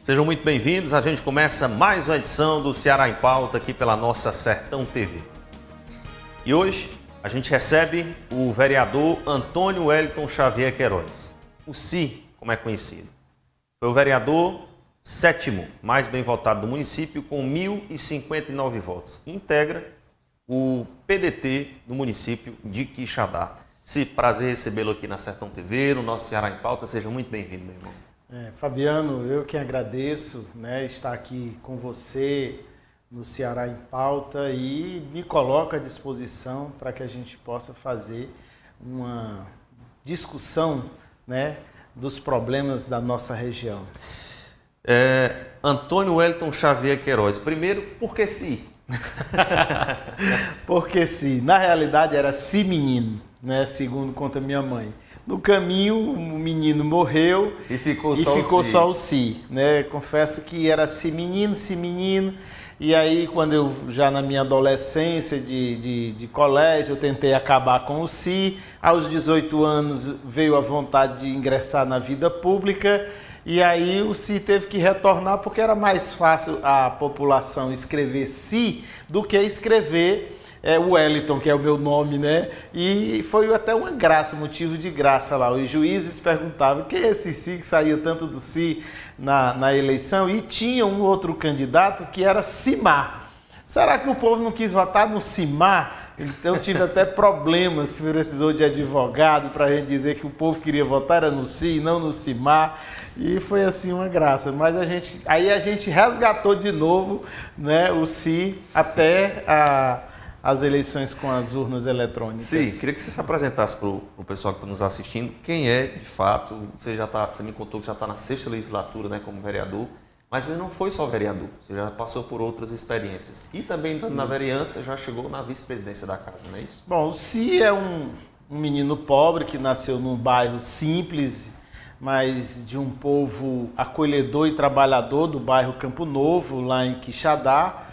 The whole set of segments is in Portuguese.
Sejam muito bem-vindos, a gente começa mais uma edição do Ceará em Pauta aqui pela nossa Sertão TV. E hoje a gente recebe o vereador Antônio Wellington Xavier Queiroz, o CI, como é conhecido. Foi o vereador sétimo mais bem votado do município com 1.059 votos. Integra o PDT do município de Quixadá. Se prazer recebê-lo aqui na Sertão TV, no nosso Ceará em Pauta, seja muito bem-vindo, meu irmão. Fabiano, eu que agradeço, estar aqui com você no Ceará em Pauta e me coloco à disposição para que a gente possa fazer uma discussão, dos problemas da nossa região. Antônio Wellington Xavier Queiroz, primeiro, por que CI? Porque CI, na realidade era CI menino, segundo conta minha mãe. No caminho, o menino morreu e ficou só o CI. Confesso que era CI menino. E aí, quando eu, já na minha adolescência de colégio, eu tentei acabar com o CI. Aos 18 anos veio a vontade de ingressar na vida pública. E aí o CI teve que retornar porque era mais fácil a população escrever CI do que escrever Wellington, que é o meu nome, E foi até uma graça, motivo de graça lá. Os juízes perguntavam quem é esse CI que saía tanto do CI na eleição, e tinha um outro candidato que era Cimar. Será que o povo não quis votar no Cimar? Então tive até problemas, se precisou de advogado para a gente dizer que o povo queria votar era no CI e não no Cimar. E foi assim uma graça. Mas aí a gente resgatou de novo, o CI até as eleições com as urnas eletrônicas. Sim, queria que você se apresentasse para o pessoal que está nos assistindo. Quem é, de fato? Você me contou que já está na 6ª legislatura, como vereador. Mas você não foi só vereador, você já passou por outras experiências. E também, estando na vereança, já chegou na vice-presidência da casa, não é isso? Bom, o CI é um menino pobre que nasceu num bairro simples, mas de um povo acolhedor e trabalhador do bairro Campo Novo, lá em Quixadá,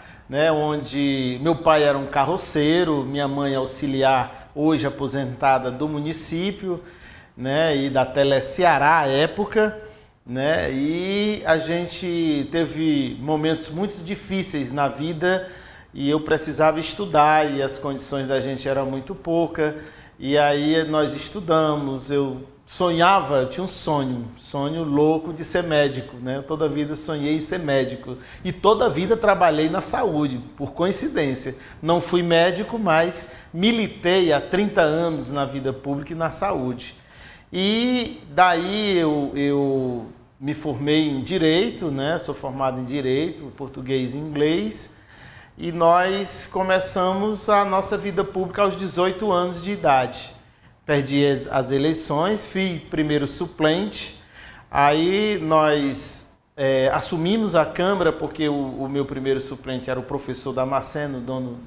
onde meu pai era um carroceiro, minha mãe auxiliar, hoje aposentada do município, e da Teleceará à época. E a gente teve momentos muito difíceis na vida e eu precisava estudar e as condições da gente eram muito poucas. E aí nós estudamos, eu tinha um sonho louco de ser médico, Eu toda a vida sonhei em ser médico e toda a vida trabalhei na saúde, por coincidência. Não fui médico, mas militei há 30 anos na vida pública e na saúde. E daí eu me formei em Direito, sou formado em Direito, Português e Inglês, e nós começamos a nossa vida pública aos 18 anos de idade. Perdi as eleições, fui primeiro suplente, aí nós assumimos a Câmara, porque o meu primeiro suplente era o professor Damasceno, dono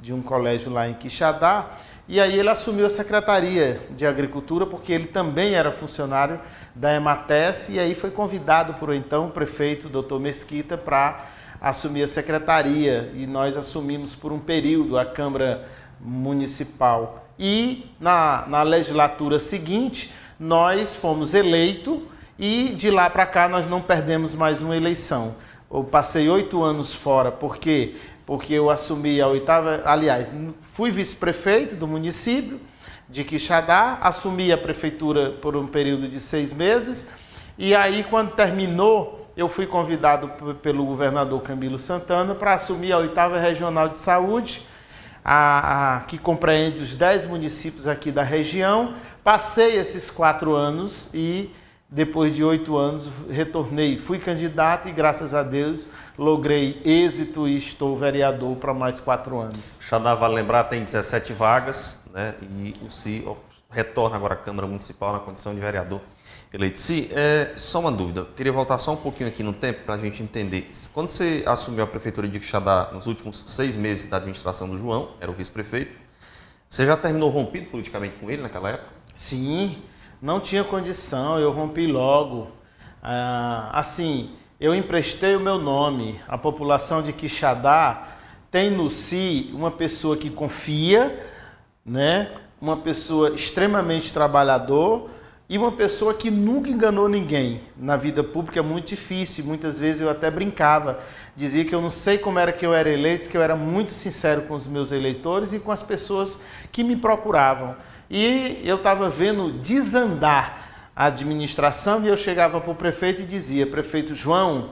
de um colégio lá em Quixadá, e aí ele assumiu a Secretaria de Agricultura, porque ele também era funcionário da Emates, e aí foi convidado por então o prefeito, Dr. Mesquita, para assumir a secretaria, e nós assumimos por um período a Câmara Municipal. E na legislatura seguinte, nós fomos eleitos, e de lá para cá nós não perdemos mais uma eleição. Eu passei 8 anos fora, porque eu assumi a 8ª, aliás, fui vice-prefeito do município de Quixadá, assumi a prefeitura por um período de 6 meses, e aí quando terminou, eu fui convidado pelo governador Camilo Santana para assumir a 8ª Regional de Saúde, que compreende os 10 municípios aqui da região. Passei esses 4 anos e depois de 8 anos, retornei, fui candidato e, graças a Deus, logrei êxito e estou vereador para mais 4 anos. Quixadá, vale lembrar, tem 17 vagas, e o CI retorna agora à Câmara Municipal na condição de vereador eleito. CI, só uma dúvida, queria voltar só um pouquinho aqui no tempo para a gente entender. Quando você assumiu a Prefeitura de Quixadá nos últimos 6 meses da administração do João, era o vice-prefeito, você já terminou rompido politicamente com ele naquela época? Sim. Não tinha condição, eu rompi logo. Eu emprestei o meu nome. A população de Quixadá tem no CI uma pessoa que confia, uma pessoa extremamente trabalhador e uma pessoa que nunca enganou ninguém. Na vida pública é muito difícil, muitas vezes eu até brincava, dizia que eu não sei como era que eu era eleito, que eu era muito sincero com os meus eleitores e com as pessoas que me procuravam. E eu estava vendo desandar a administração e eu chegava para o prefeito e dizia: prefeito João,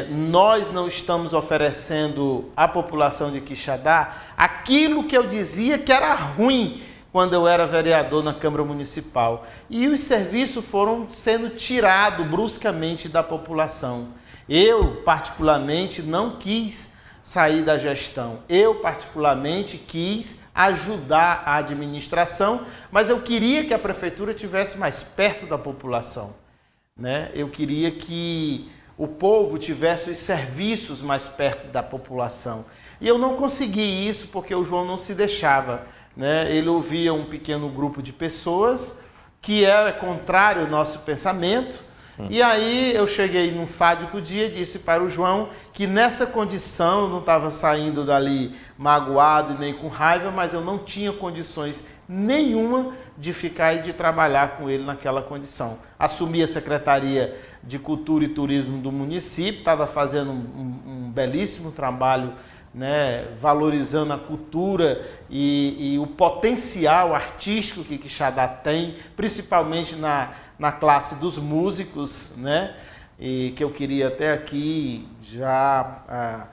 nós não estamos oferecendo à população de Quixadá aquilo que eu dizia que era ruim quando eu era vereador na Câmara Municipal. E os serviços foram sendo tirados bruscamente da população. Eu, particularmente, não quis sair da gestão. Eu, particularmente, quis ajudar a administração, mas eu queria que a prefeitura estivesse mais perto da população, né? Eu queria que o povo tivesse os serviços mais perto da população. E eu não consegui isso porque o João não se deixava, né? Ele ouvia um pequeno grupo de pessoas que era contrário ao nosso pensamento. E aí eu cheguei num fádico dia e disse para o João que nessa condição eu não estava saindo dali magoado e nem com raiva, mas eu não tinha condições nenhuma de ficar e de trabalhar com ele naquela condição. Assumi a Secretaria de Cultura e Turismo do município, estava fazendo um belíssimo trabalho, né, valorizando a cultura e o potencial artístico que Quixadá tem, principalmente na classe dos músicos, né, e que eu queria até aqui já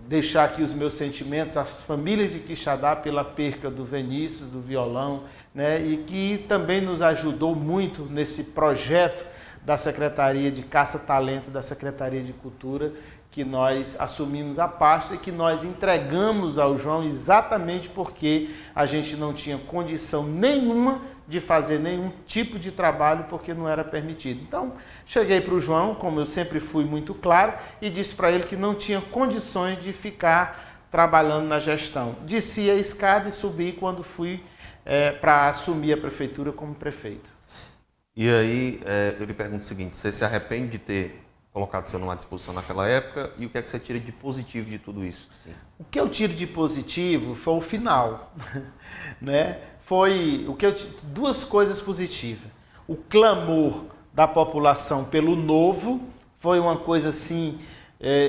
deixar aqui os meus sentimentos às famílias de Quixadá pela perca do Vinícius, do violão, né, e que também nos ajudou muito nesse projeto da Secretaria de Caça-Talento, da Secretaria de Cultura, que nós assumimos a pasta e que nós entregamos ao João exatamente porque a gente não tinha condição nenhuma de fazer nenhum tipo de trabalho porque não era permitido. Então, cheguei para o João, como eu sempre fui muito claro, e disse para ele que não tinha condições de ficar trabalhando na gestão. Desci a escada e subi quando fui para assumir a prefeitura como prefeito. E aí, eu lhe pergunto o seguinte: você se arrepende de ter colocado seu nome à disposição naquela época e o que é que você tira de positivo de tudo isso? Sim. O que eu tiro de positivo foi o final, né? Foi duas coisas positivas. O clamor da população pelo novo foi uma coisa assim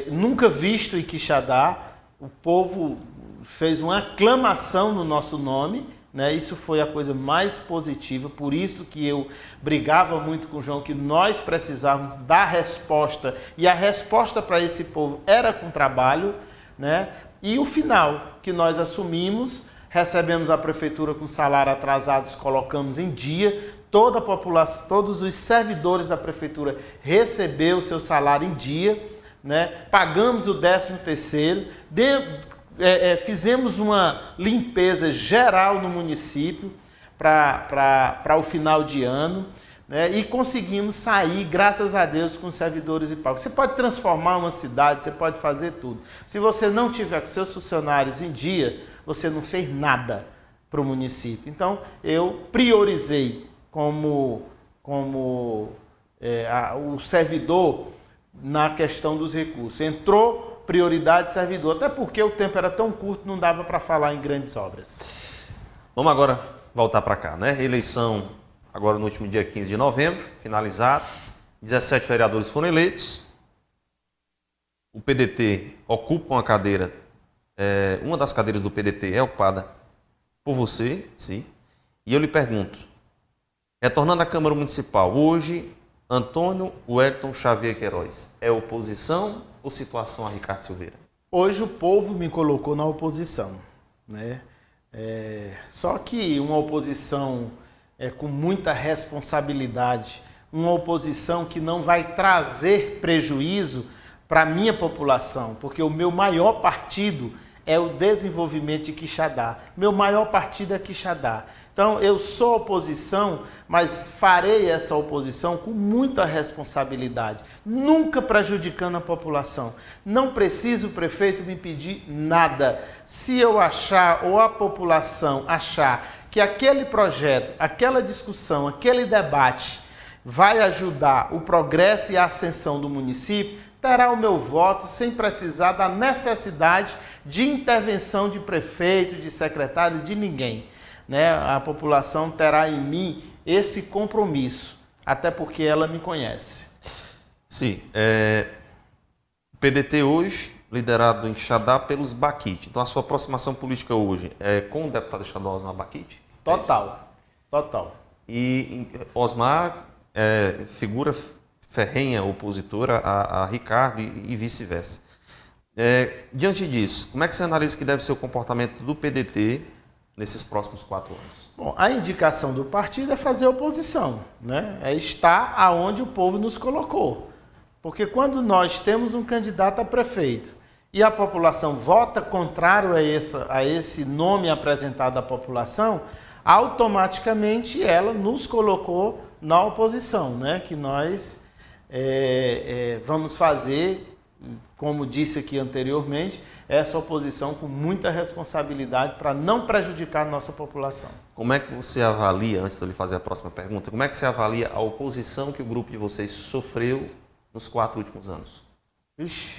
nunca visto em Quixadá. O povo fez uma aclamação no nosso nome, né? Isso foi a coisa mais positiva, por isso que eu brigava muito com o João, que nós precisávamos dar resposta, e a resposta para esse povo era com trabalho, né? E o final, que nós assumimos, recebemos a prefeitura com salário atrasados, colocamos em dia, toda a população, todos os servidores da prefeitura receberam o seu salário em dia, né? Pagamos o 13º, fizemos uma limpeza geral no município para o final de ano, né? E conseguimos sair, graças a Deus, com servidores e pagos. Você pode transformar uma cidade, você pode fazer tudo. Se você não tiver com seus funcionários em dia, você não fez nada para o município. Então, eu priorizei como o servidor na questão dos recursos. Entrou prioridade servidor, até porque o tempo era tão curto, não dava para falar em grandes obras. Vamos agora voltar para cá, né? Eleição agora no último dia 15 de novembro, finalizado. 17 vereadores foram eleitos. O PDT ocupa uma cadeira, uma das cadeiras do PDT é ocupada por você, sim. E eu lhe pergunto, retornando à Câmara Municipal, hoje, Antônio Wellington Xavier Queiroz é oposição ou situação a Ricardo Silveira? Hoje o povo me colocou na oposição, né? Só que uma oposição com muita responsabilidade, uma oposição que não vai trazer prejuízo para a minha população, porque o meu maior partido é o desenvolvimento de Quixadá. Meu maior partido é Quixadá. Então, eu sou oposição, mas farei essa oposição com muita responsabilidade, nunca prejudicando a população. Não precisa o prefeito me pedir nada. Se eu achar, ou a população achar, que aquele projeto, aquela discussão, aquele debate vai ajudar o progresso e a ascensão do município, terá o meu voto sem precisar da necessidade de intervenção de prefeito, de secretário, de ninguém. né, a população terá em mim esse compromisso, até porque ela me conhece. Sim, o PDT hoje, liderado em Quixadá pelos Baquite. Então a sua aproximação política hoje é com o deputado estadual Osmar Baquite? Total, total. E Osmar é figura ferrenha opositora a Ricardo e vice-versa. Diante disso, como é que você analisa que deve ser o comportamento do PDT nesses próximos 4 anos? Bom, a indicação do partido é fazer oposição, né? É estar aonde o povo nos colocou. Porque quando nós temos um candidato a prefeito e a população vota contrário a esse nome apresentado à população, automaticamente ela nos colocou na oposição, né? Que nós vamos fazer, como disse aqui anteriormente, essa oposição com muita responsabilidade para não prejudicar a nossa população. Como é que você avalia, antes de eu lhe fazer a próxima pergunta, como é que você avalia a oposição que o grupo de vocês sofreu nos 4 últimos anos? Ixi,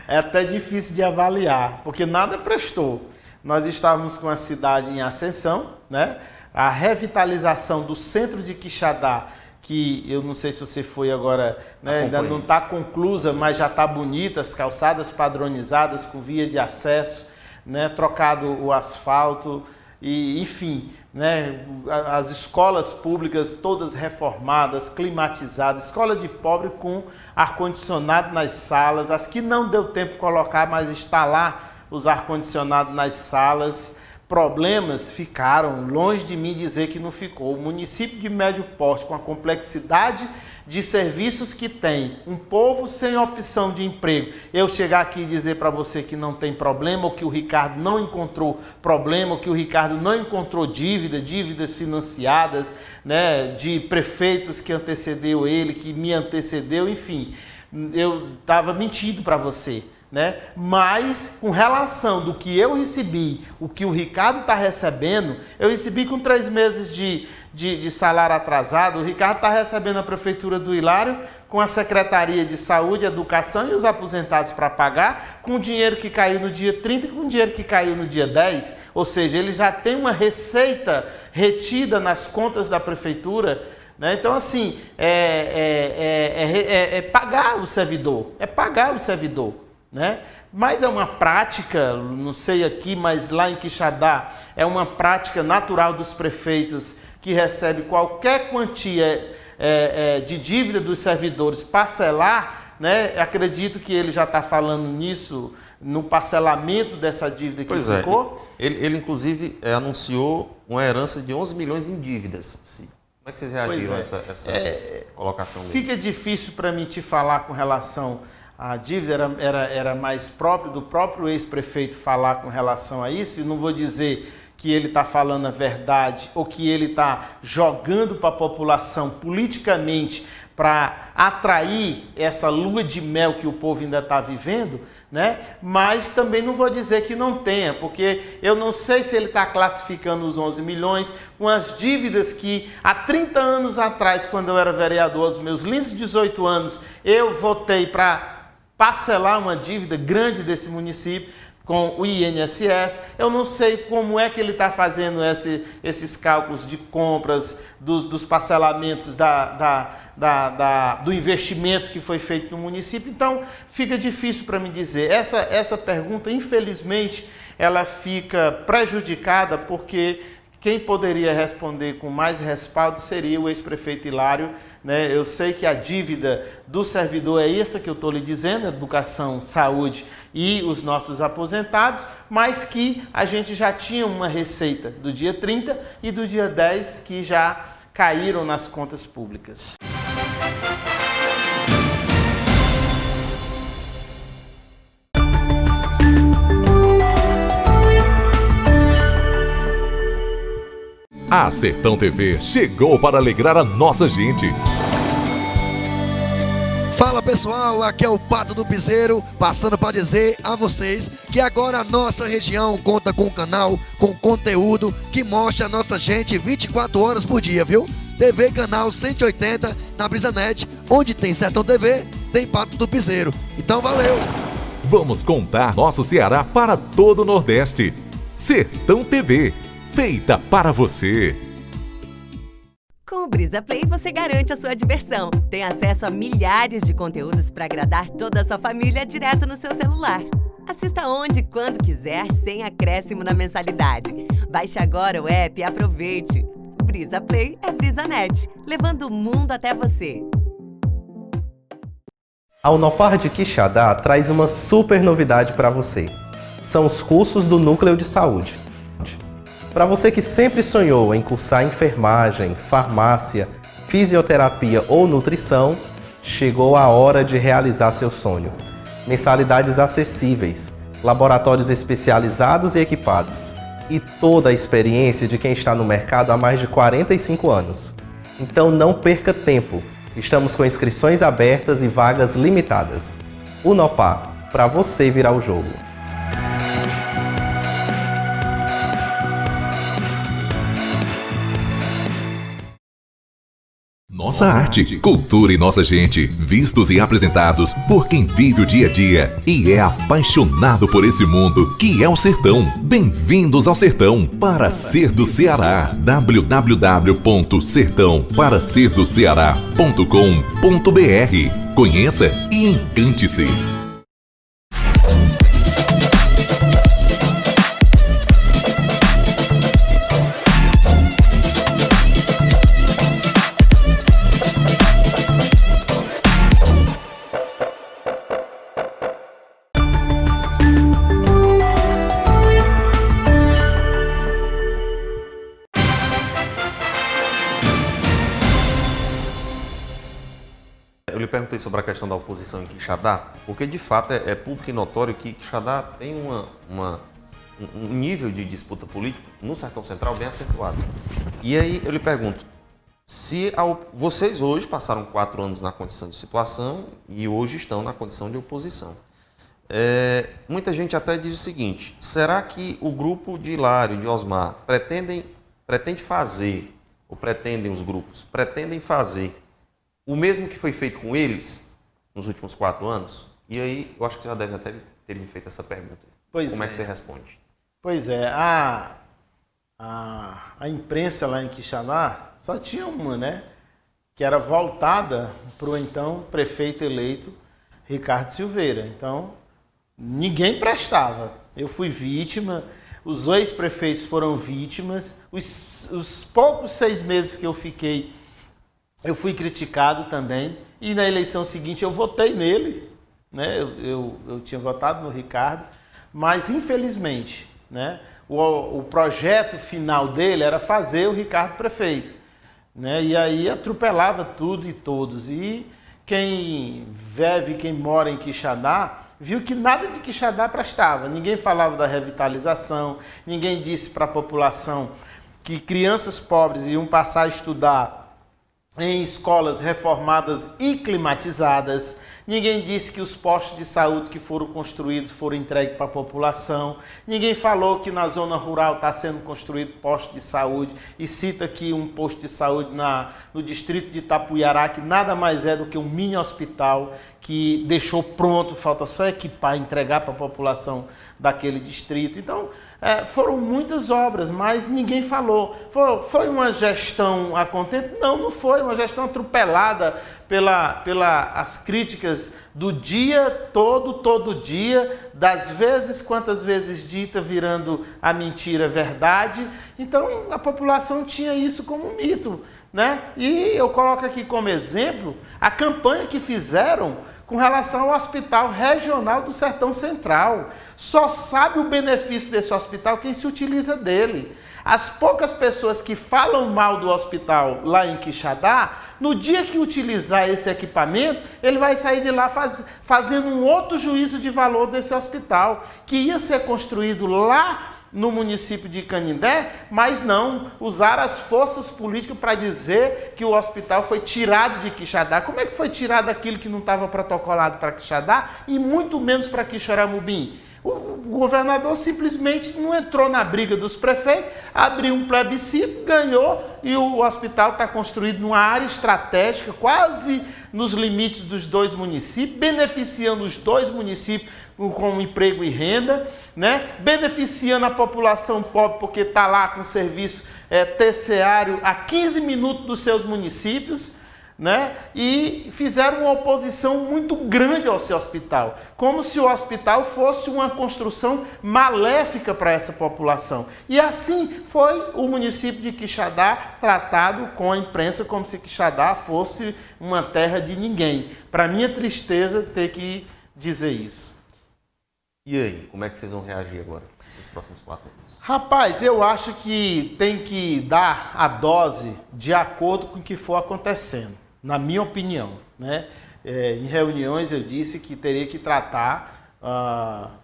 é até difícil de avaliar, porque nada prestou. Nós estávamos com a cidade em ascensão, né? A revitalização do centro de Quixadá, que eu não sei se você foi agora, né? Ainda não está conclusa, mas já está bonita, as calçadas padronizadas com via de acesso, né? Trocado o asfalto, e enfim, né? As escolas públicas todas reformadas, climatizadas, escola de pobre com ar-condicionado nas salas, as que não deu tempo de colocar, mas está lá os ar-condicionados nas salas. Problemas ficaram, longe de mim dizer que não ficou. O município de médio porte, com a complexidade de serviços que tem, um povo sem opção de emprego, eu chegar aqui e dizer para você que não tem problema, ou que o Ricardo não encontrou problema, ou que o Ricardo não encontrou dívidas financiadas, né, de prefeitos que antecedeu ele, que me antecedeu, enfim, eu estava mentindo para você. Né? Mas, com relação do que eu recebi, o que o Ricardo está recebendo, eu recebi com 3 meses de salário atrasado. O Ricardo está recebendo a Prefeitura do Hilário com a Secretaria de Saúde, Educação e os aposentados para pagar, com o dinheiro que caiu no dia 30 e com o dinheiro que caiu no dia 10. Ou seja, ele já tem uma receita retida nas contas da Prefeitura. Né? Então, assim, pagar o servidor. É pagar o servidor. Né? Mas é uma prática, não sei aqui, mas lá em Quixadá, é uma prática natural dos prefeitos que recebe qualquer quantia de dívida dos servidores parcelar, né? Acredito que ele já está falando nisso, no parcelamento dessa dívida que ficou. Ele inclusive anunciou uma herança de 11 milhões em dívidas. Sim. Como é que vocês reagiram a essa colocação dele? Fica difícil para mim te falar com relação à dívida, era mais próprio do próprio ex-prefeito falar com relação a isso, e não vou dizer que ele está falando a verdade ou que ele está jogando para a população politicamente para atrair essa lua de mel que o povo ainda está vivendo, né? Mas também não vou dizer que não tenha, porque eu não sei se ele está classificando os 11 milhões com as dívidas que há 30 anos atrás, quando eu era vereador, aos meus lindos 18 anos, eu votei para parcelar uma dívida grande desse município com o INSS. Eu não sei como é que ele está fazendo esses cálculos de compras, dos parcelamentos do investimento que foi feito no município. Então, fica difícil para me dizer. Essa pergunta, infelizmente, ela fica prejudicada porque quem poderia responder com mais respaldo seria o ex-prefeito Hilário, né? Eu sei que a dívida do servidor é essa que eu estou lhe dizendo, educação, saúde e os nossos aposentados, mas que a gente já tinha uma receita do dia 30 e do dia 10 que já caíram nas contas públicas. A Sertão TV chegou para alegrar a nossa gente. Fala pessoal, aqui é o Pato do Piseiro, passando para dizer a vocês que agora a nossa região conta com um canal, com conteúdo que mostra a nossa gente 24 horas por dia, viu? TV Canal 180 na BrisaNet, onde tem Sertão TV, tem Pato do Piseiro. Então valeu! Vamos contar nosso Ceará para todo o Nordeste. Sertão TV. feita para você. Com o Brisa Play, você garante a sua diversão. Tem acesso a milhares de conteúdos para agradar toda a sua família direto no seu celular. Assista onde e quando quiser, sem acréscimo na mensalidade. Baixe agora o app e aproveite. Brisa Play é BrisaNet, levando o mundo até você. A Unopar de Quixadá traz uma super novidade para você. São os cursos do Núcleo de Saúde. Para você que sempre sonhou em cursar enfermagem, farmácia, fisioterapia ou nutrição, chegou a hora de realizar seu sonho. Mensalidades acessíveis, laboratórios especializados e equipados, e toda a experiência de quem está no mercado há mais de 45 anos. Então não perca tempo. Estamos com inscrições abertas e vagas limitadas. Unopar, para você virar o jogo. Nossa arte, cultura e nossa gente, vistos e apresentados por quem vive o dia a dia e é apaixonado por esse mundo que é o sertão. Bem-vindos ao Sertão para Ser do Ceará. www.sertãoparaserdocceará.com.br. Conheça e encante-se. Eu lhe perguntei sobre a questão da oposição em Quixadá, porque de fato é público e notório que Quixadá tem um nível de disputa política no Sertão Central bem acentuado. E aí eu lhe pergunto, se vocês hoje passaram 4 anos na condição de situação e hoje estão na condição de oposição. Muita gente até diz o seguinte, será que o grupo de Hilário, de Osmar, pretendem fazer o mesmo que foi feito com eles nos últimos 4 anos? E aí, eu acho que já devem até ter me feito essa pergunta. Como é que você responde? Pois é, a imprensa lá em Quixadá só tinha uma, né? Que era voltada para o então prefeito eleito Ricardo Silveira. Então, ninguém prestava. Eu fui vítima, os ex-prefeitos foram vítimas, os poucos 6 meses que eu fiquei, eu fui criticado também, e na eleição seguinte eu votei nele, né? Eu tinha votado no Ricardo, mas infelizmente, né, o projeto final dele era fazer o Ricardo prefeito, né? E aí atropelava tudo e todos. E quem vive, quem mora em Quixadá, viu que nada de Quixadá prestava. Ninguém falava da revitalização, ninguém disse para a população que crianças pobres iam passar a estudar em escolas reformadas e climatizadas. Ninguém disse que os postos de saúde que foram construídos foram entregues para a população. Ninguém falou que na zona rural está sendo construído posto de saúde. E cita aqui um posto de saúde no distrito de Itapuiará, que nada mais é do que um mini hospital que deixou pronto, falta só equipar e entregar para a população daquele distrito. Então, foram muitas obras, mas ninguém falou. Foi uma gestão a contento? Não foi. Uma gestão atropelada pelas críticas do dia todo dia, das vezes, quantas vezes dita, virando a mentira verdade. Então, a população tinha isso como um mito, né? E eu coloco aqui como exemplo a campanha que fizeram com relação ao Hospital Regional do Sertão Central. Só sabe o benefício desse hospital quem se utiliza dele. As poucas pessoas que falam mal do hospital lá em Quixadá, no dia que utilizar esse equipamento, ele vai sair de lá fazendo um outro juízo de valor desse hospital, que ia ser construído lá no município de Canindé, mas não, usaram as forças políticas para dizer que o hospital foi tirado de Quixadá. Como é que foi tirado aquilo que não estava protocolado para Quixadá e muito menos para Quixeramobim? O governador simplesmente não entrou na briga dos prefeitos, abriu um plebiscito, ganhou e o hospital está construído numa área estratégica, quase nos limites dos 2 municípios, beneficiando os 2 municípios com emprego e renda, né? Beneficiando a população pobre porque está lá com serviço terciário a 15 minutos dos seus municípios, né? E fizeram uma oposição muito grande ao seu hospital, como se o hospital fosse uma construção maléfica para essa população. E assim foi o município de Quixadá tratado com a imprensa como se Quixadá fosse uma terra de ninguém. Para minha tristeza ter que dizer isso. E aí, como é que vocês vão reagir agora, nesses próximos 4 anos? Rapaz, eu acho que tem que dar a dose de acordo com o que for acontecendo, na minha opinião, né? Em reuniões eu disse que teria que tratar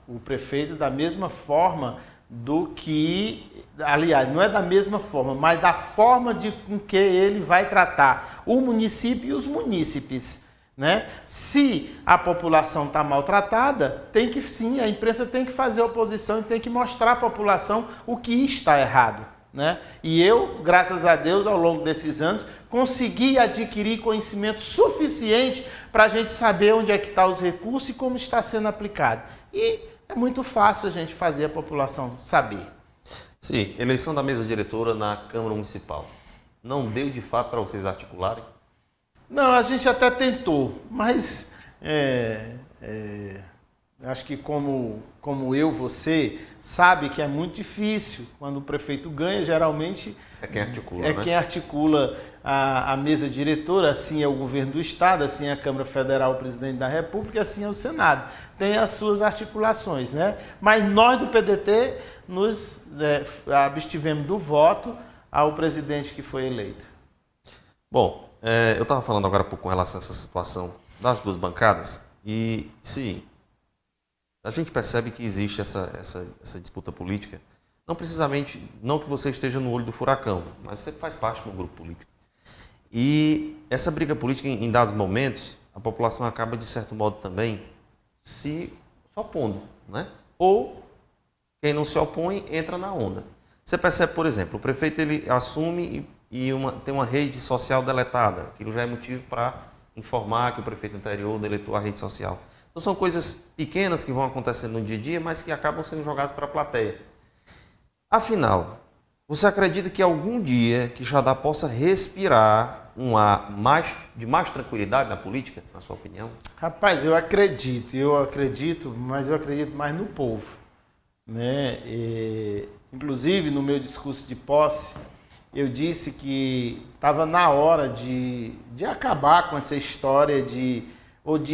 o prefeito da mesma forma do que, aliás, não é da mesma forma, mas da forma com que ele vai tratar o município e os munícipes, né? Se a população está maltratada, tem que sim, a imprensa tem que fazer oposição e tem que mostrar à população o que está errado, né? E eu, graças a Deus, ao longo desses anos, consegui adquirir conhecimento suficiente para a gente saber onde é que estão os recursos e como está sendo aplicado. E é muito fácil a gente fazer a população saber. Sim, eleição da mesa diretora na Câmara Municipal. Não deu de fato para vocês articularem? Não, a gente até tentou, mas acho que como você sabe que é muito difícil. Quando o prefeito ganha, geralmente é quem articula, né? Quem articula a mesa diretora, assim é o governo do Estado, assim é a Câmara Federal, o presidente da República, assim é o Senado. Tem as suas articulações, né? Mas nós do PDT nos abstivemos do voto ao presidente que foi eleito. Bom, eu estava falando agora há pouco com relação a essa situação das 2 bancadas e, sim, a gente percebe que existe essa disputa política, não que você esteja no olho do furacão, mas você faz parte de um grupo político. E essa briga política, em dados momentos, a população acaba, de certo modo, também se opondo, né? Ou quem não se opõe entra na onda. Você percebe, por exemplo, o prefeito ele assume e tem uma rede social deletada. Aquilo já é motivo para informar que o prefeito anterior deletou a rede social. Então são coisas pequenas que vão acontecendo no dia a dia, mas que acabam sendo jogadas para a plateia. Afinal, você acredita que algum dia Quixadá possa respirar um ar de mais tranquilidade na política, na sua opinião? Rapaz, eu acredito, mas eu acredito mais no povo, né? Inclusive, no meu discurso de posse, eu disse que estava na hora de acabar com essa história de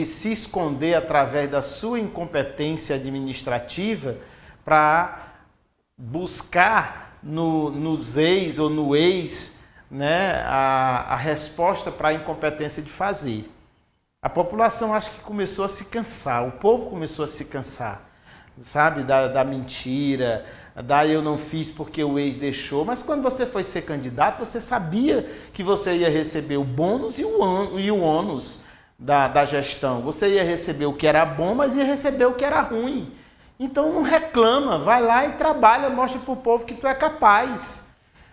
se esconder através da sua incompetência administrativa para buscar nos ex ou no ex, né, a resposta para a incompetência de fazer. A população acho que começou a se cansar, o povo começou a se cansar, sabe, da mentira, eu não fiz porque o ex deixou, mas quando você foi ser candidato, você sabia que você ia receber o bônus e o ônus da gestão. Você ia receber o que era bom, mas ia receber o que era ruim. Então não reclama, vai lá e trabalha, mostra para o povo que tu é capaz.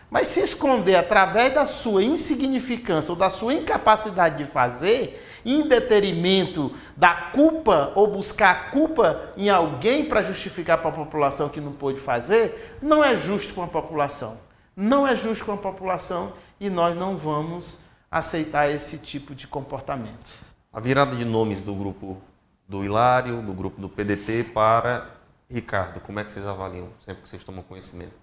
Mas se esconder através da sua insignificância ou da sua incapacidade de fazer, em detrimento da culpa ou buscar a culpa em alguém para justificar para a população que não pôde fazer, não é justo com a população. Não é justo com a população e nós não vamos aceitar esse tipo de comportamento. A virada de nomes do grupo do Hilário, do grupo do PDT para Ricardo, como é que vocês avaliam, sempre que vocês tomam conhecimento?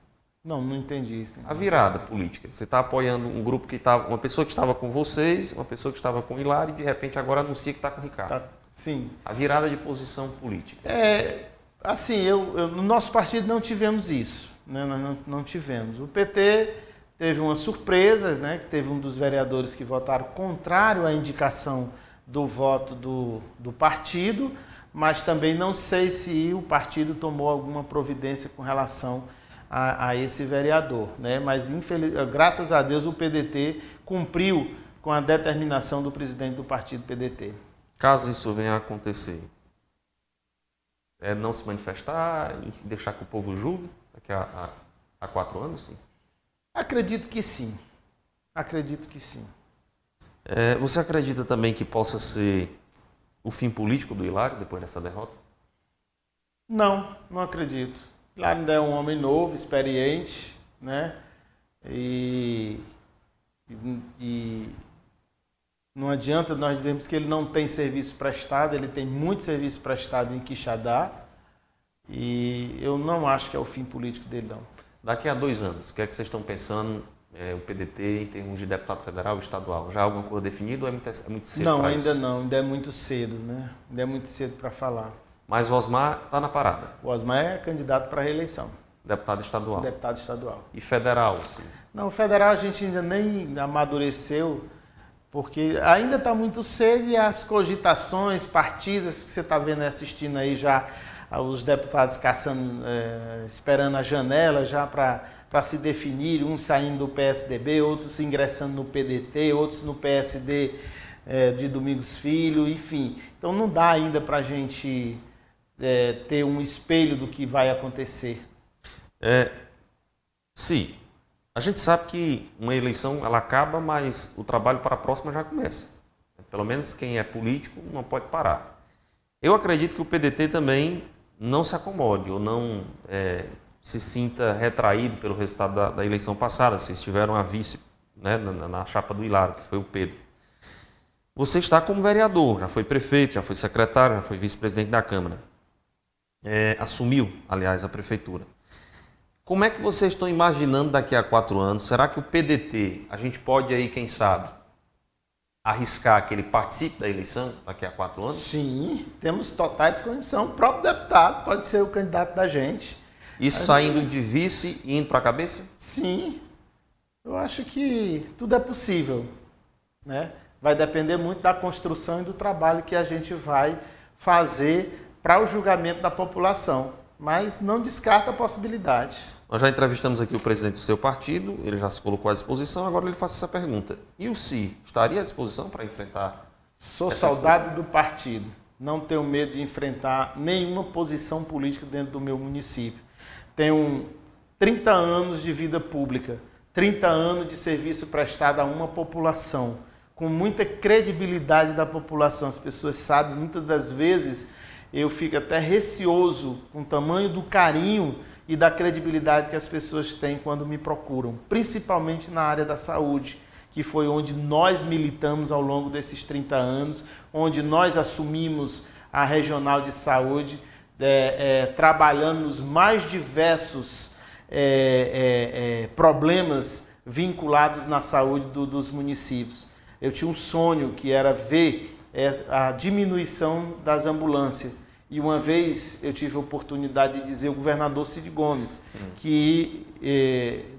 Não entendi isso. A virada política. Você está apoiando um grupo que estava, uma pessoa que estava com vocês, uma pessoa que estava com o Hilário e de repente agora anuncia que está com o Ricardo. Sim. A virada de posição política. Assim, no nosso partido não tivemos isso, né? Nós não tivemos. O PT teve uma surpresa, né? Que teve um dos vereadores que votaram contrário à indicação do voto do partido, mas também não sei se o partido tomou alguma providência com relação a esse vereador, né? Mas graças a Deus o PDT cumpriu com a determinação do presidente do partido PDT. Caso isso venha a acontecer, É não se manifestar e deixar que o povo julgue daqui a 4 anos, sim? Acredito que sim. Acredito que sim. Você acredita também que possa ser o fim político do Hilário depois dessa derrota? Não, não acredito. Hilário ainda é um homem novo, experiente, né? E não adianta nós dizermos que ele não tem serviço prestado, ele tem muito serviço prestado em Quixadá e eu não acho que é o fim político dele, não. Daqui a 2 anos, o que é que vocês estão pensando, o PDT, em termos de deputado federal ou estadual? Já há alguma coisa definida ou é muito cedo? Não, pra ainda isso? não, ainda é muito cedo, né? Ainda é muito cedo para falar. Mas o Osmar está na parada, O Osmar é candidato para a reeleição, deputado estadual. deputado estadual. E federal, sim. Não, o federal a gente ainda nem amadureceu, porque ainda está muito cedo e as cogitações, partidas que você está vendo e assistindo aí já, os deputados caçando, esperando a janela já para se definir, uns saindo do PSDB, outros ingressando no PDT, outros no PSD de Domingos Filho, enfim. Então não dá ainda para a gente ter um espelho do que vai acontecer. Sim. A gente sabe que uma eleição ela acaba, mas o trabalho para a próxima já começa. Pelo menos quem é político não pode parar. Eu acredito que o PDT também não se acomode ou não se sinta retraído pelo resultado da eleição passada. Vocês tiveram a vice, né, na chapa do Hilário, que foi o Pedro. Você está como vereador, já foi prefeito, já foi secretário, já foi vice-presidente da Câmara. Assumiu, aliás, a prefeitura. Como é que vocês estão imaginando daqui a 4 anos? Será que o PDT, a gente pode aí, quem sabe, arriscar que ele participe da eleição daqui a 4 anos? Sim, temos totais condições. O próprio deputado pode ser o candidato da gente. Isso saindo de vice e indo para a cabeça? Sim, eu acho que tudo é possível, né? Vai depender muito da construção e do trabalho que a gente vai fazer para o julgamento da população, mas não descarta a possibilidade. Nós já entrevistamos aqui o presidente do seu partido, ele já se colocou à disposição, agora ele faz essa pergunta. E o Si estaria à disposição para enfrentar? Sou soldado do partido, não tenho medo de enfrentar nenhuma posição política dentro do meu município. Tenho 30 anos de vida pública, 30 anos de serviço prestado a uma população, com muita credibilidade da população. As pessoas sabem, muitas das vezes eu fico até receoso com o tamanho do carinho e da credibilidade que as pessoas têm quando me procuram, principalmente na área da saúde, que foi onde nós militamos ao longo desses 30 anos, onde nós assumimos a regional de saúde, trabalhando nos mais diversos problemas vinculados na saúde dos municípios. Eu tinha um sonho que era ver a diminuição das ambulâncias. E uma vez eu tive a oportunidade de dizer ao governador Cid Gomes que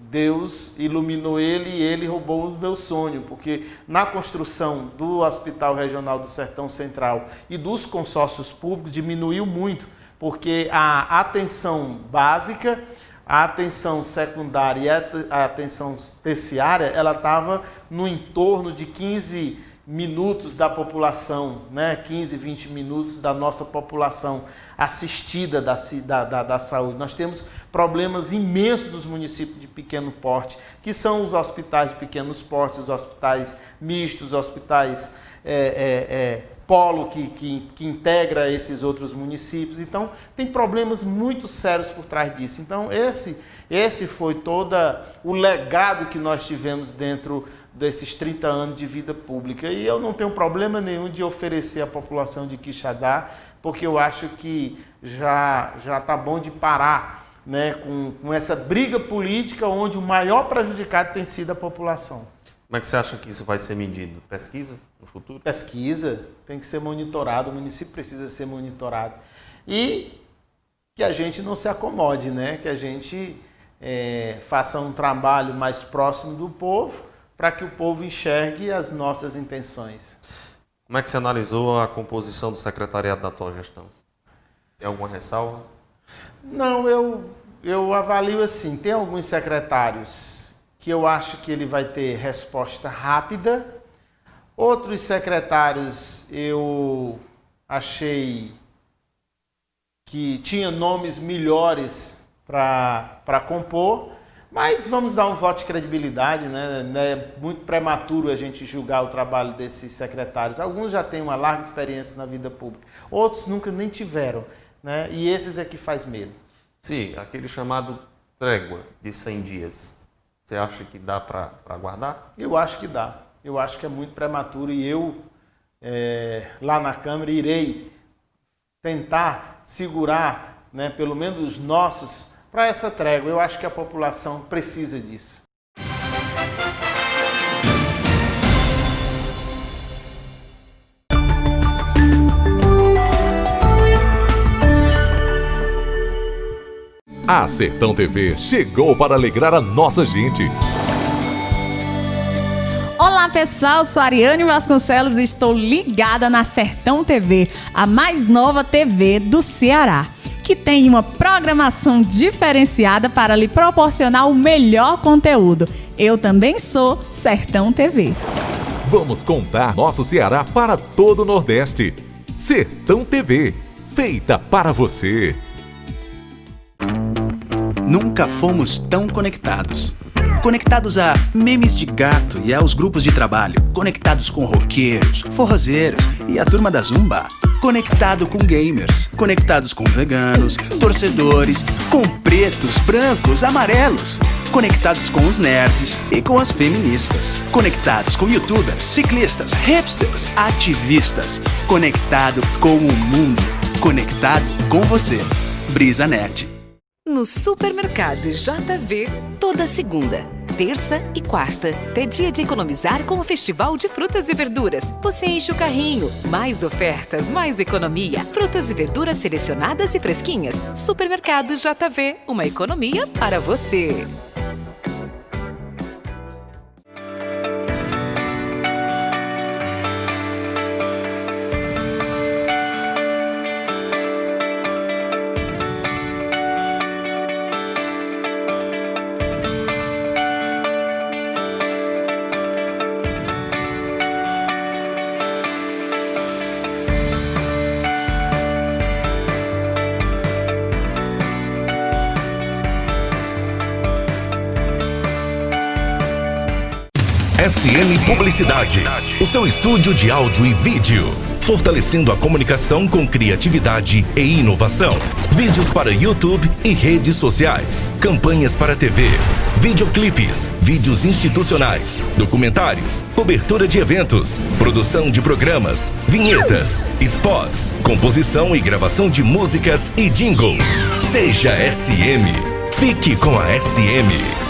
Deus iluminou ele e ele roubou o meu sonho, porque na construção do Hospital Regional do Sertão Central e dos consórcios públicos diminuiu muito, porque a atenção básica, a atenção secundária e a atenção terciária, ela estava no entorno de 15 minutos da população, né? 15, 20 minutos da nossa população assistida da saúde. Nós temos problemas imensos dos municípios de pequeno porte, que são os hospitais de pequenos portes, os hospitais mistos, os hospitais polo que integra esses outros municípios. Então, tem problemas muito sérios por trás disso. Então, esse foi todo o legado que nós tivemos dentro desses 30 anos de vida pública. E eu não tenho problema nenhum de oferecer à população de Quixadá, porque eu acho que já está bom de parar, né, com essa briga política onde o maior prejudicado tem sido a população. Como é que você acha que isso vai ser medido? Pesquisa no futuro? Pesquisa, tem que ser monitorado, o município precisa ser monitorado. E que a gente não se acomode, né? Que a gente faça um trabalho mais próximo do povo, para que o povo enxergue as nossas intenções. Como é que você analisou a composição do secretariado da atual gestão? Tem alguma ressalva? Não, eu avalio assim, tem alguns secretários que eu acho que ele vai ter resposta rápida, outros secretários eu achei que tinha nomes melhores para compor, mas vamos dar um voto de credibilidade, né? É muito prematuro a gente julgar o trabalho desses secretários. Alguns já têm uma larga experiência na vida pública, outros nunca nem tiveram, né? E esses é que faz medo. Sim, aquele chamado trégua de 100 dias. Você acha que dá para aguardar? Eu acho que dá. Eu acho que é muito prematuro e eu, lá na Câmara, irei tentar segurar, né, pelo menos os nossos, para essa trégua. Eu acho que a população precisa disso. A Sertão TV chegou para alegrar a nossa gente. Olá pessoal, sou Ariane Vasconcelos e estou ligada na Sertão TV, a mais nova TV do Ceará, que tem uma programação diferenciada para lhe proporcionar o melhor conteúdo. Eu também sou Sertão TV. Vamos contar nosso Ceará para todo o Nordeste. Sertão TV, feita para você. Nunca fomos tão conectados. Conectados a memes de gato e aos grupos de trabalho. Conectados com roqueiros, forrozeiros e a turma da Zumba. Conectado com gamers. Conectados com veganos, torcedores, com pretos, brancos, amarelos. Conectados com os nerds e com as feministas. Conectados com youtubers, ciclistas, hipsters, ativistas. Conectado com o mundo. Conectado com você. Brisa Nerd. No Supermercado JV, toda segunda, terça e quarta, é dia de economizar com o Festival de Frutas e Verduras. Você enche o carrinho, mais ofertas, mais economia, frutas e verduras selecionadas e fresquinhas. Supermercado JV, uma economia para você. SM Publicidade, o seu estúdio de áudio e vídeo, fortalecendo a comunicação com criatividade e inovação. Vídeos para YouTube e redes sociais, campanhas para TV, videoclipes, vídeos institucionais, documentários, cobertura de eventos, produção de programas, vinhetas, spots, composição e gravação de músicas e jingles. Seja SM. Fique com a SM.